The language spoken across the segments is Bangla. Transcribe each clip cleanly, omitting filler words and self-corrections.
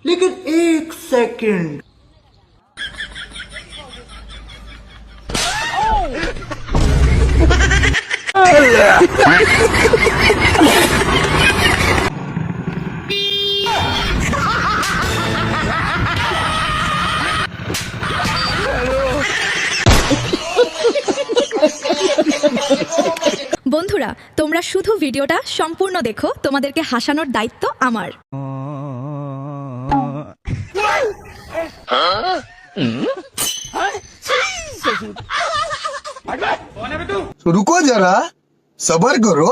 लेकिन एक सेकंड বন্ধুরা, তোমরা শুধু ভিডিওটা সম্পূর্ণ দেখো, তোমাদেরকে হাসানোর দায়িত্ব আমার। रुको जरा सबर करो।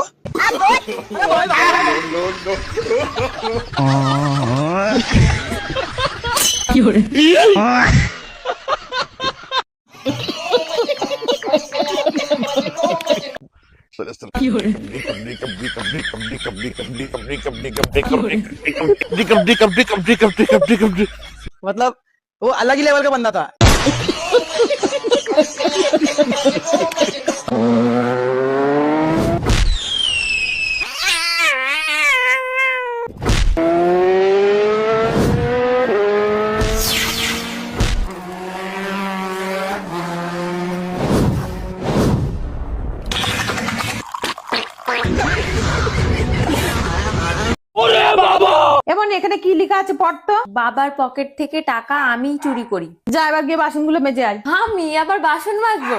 मतलब वो अलग ही लेवल का बंदा था। এমন এখানে কি লেখা আছে পড় তো। বাবার পকেট থেকে টাকা আমি চুরি করি। যা এবার গিয়ে বাসনগুলো মেজে আয়। আমি আবার বাসন মাজবো?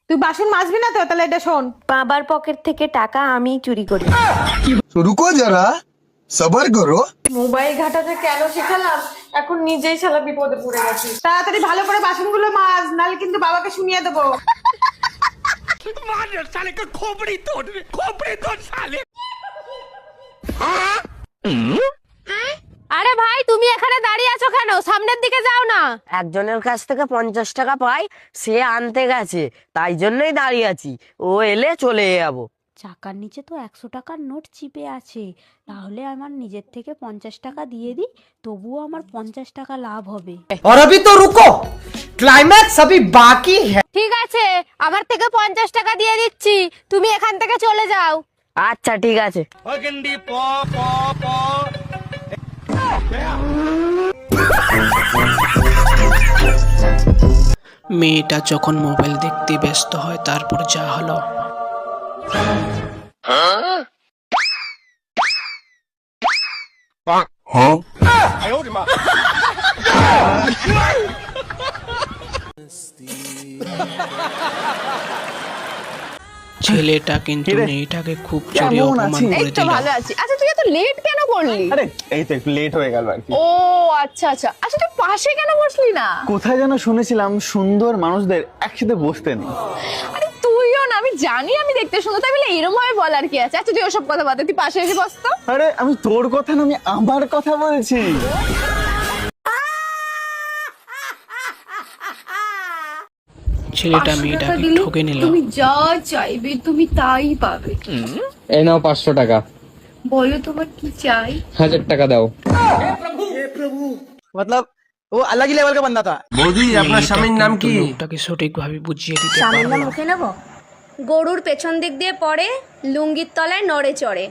তুই বাসন মাজবি না তো? তাহলে এটা শোন। বাবার পকেট থেকে টাকা আমি চুরি করি। रुको जरा सबर करो। মোবাইল ঘাটাতে কেন শেখালাম, এখন নিজেই শালা বিপদে পড়ে গেছি। তাড়াতাড়ি ভালো করে বাসনগুলো মাজ, নাহলে কিন্তু বাবাকে শুনিয়ে দেবো। আরে ভাই, তুমি এখানে দাঁড়িয়ে আছো কেন? সামনের দিকে যাও না। একজনের কাছ থেকে 50 টাকা পাই, সে আনতে গেছে, তাই জন্যই দাঁড়িয়ে আছি। ও এলে চলে যাবো। চাকার নিচে তো 100 টাকার নোট চিপে আছে, তাহলে আমার নিজের থেকে 50 টাকা দিয়ে দিই, তবুও আমার 50 টাকা লাভ হবে। और अभी तो रुको, क्लाइमैक्स अभी बाकी है। ঠিক আছে, আমার থেকে 50 টাকা দিয়ে দিচ্ছি, তুমি এখান থেকে চলে যাও। আচ্ছা ঠিক আছে। মেয়েটা যখন মোবাইল দেখতে ব্যস্ত হয়, তারপর যা হলো। ছেলেটা কিন্তু মেয়েটাকে খুব জোরে অপমান করে দিল। ভালো আছি। আচ্ছা, তুই এত লেট কেন করলি? আরে এই তো একটু লেট হয়ে গেল আর কি। ও আচ্ছা আচ্ছা আচ্ছা, তুই পাশে কেন বসলি না? কোথায় যেন শুনেছিলাম সুন্দর মানুষদের একসাথে বসতে নেই। আরে তুইও না, আমি জানি আমি দেখতে সুন্দর, তাই বলে এরকম ভাবে বলার কি আছে? আচ্ছা তুই ওসব কথা বাদ দে, তুই পাশে এসে বস তো। আরে আমি তোর কথা না, আমি আমার কথা বলছি। ছেলেটা মেয়েটাকে ঠকে নিল। তুমি যা চাইবে তুমি তাই পাবে। এই নাও 500 টাকা। বলো তোমার কি চাই? 1000 টাকা দাও। मतलब वो अलग ही लेवल का बंदा था। বৌদি, আপনার স্বামীর নাম কি? লোকটাকে সঠিকভাবে বুঝিয়ে দিতে স্বামীর পারলো নাম না। মুখে নেব? গরুর পেছন দিক দিয়ে পড়ে, লুঙ্গির তলায় নড়ে চড়ে।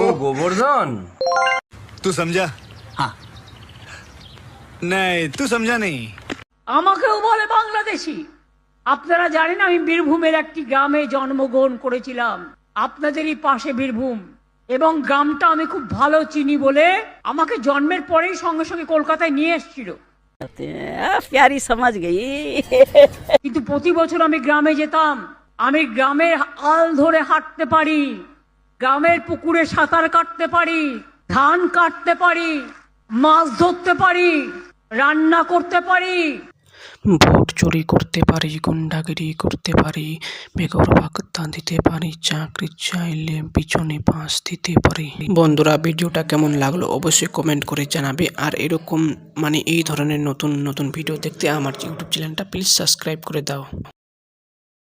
ओ गोवर्धन, तू समझा? हाँ नहीं, तू समझा नहीं। আমাকেও বলে বাংলাদেশি। আপনারা জানেন আমি বীরভূমের একটি গ্রামে জন্মগ্রহণ করেছিলাম, আপনাদেরই পাশে বীরভূম, এবং গ্রামটা আমি খুব ভালো চিনি বলে আমাকে জন্মের পরেই সঙ্গে সঙ্গে কলকাতায় নিয়ে এসেছিল। প্যারি সমাজ গেই। কিন্তু প্রতি বছর আমি গ্রামে যেতাম। আমি গ্রামের আল ধরে হাঁটতে পারি, গ্রামের পুকুরে সাঁতার কাটতে পারি, ধান কাটতে পারি, মাছ ধরতে পারি, রান্না করতে পারি, ভোট চুরি করতে পারি, গুন্ডাগিরি করতে পারি, বেগর ভাগতা দিতে পারি, চাকরি চাইলে পিছনে বাঁশ দিতে পারি। বন্ধুরা, ভিডিওটা কেমন লাগলো অবশ্যই কমেন্ট করে জানাবে। আর এরকম এই ধরনের নতুন নতুন ভিডিও দেখতে আমার ইউটিউব চ্যানেলটা প্লিজ সাবস্ক্রাইব করে দাও।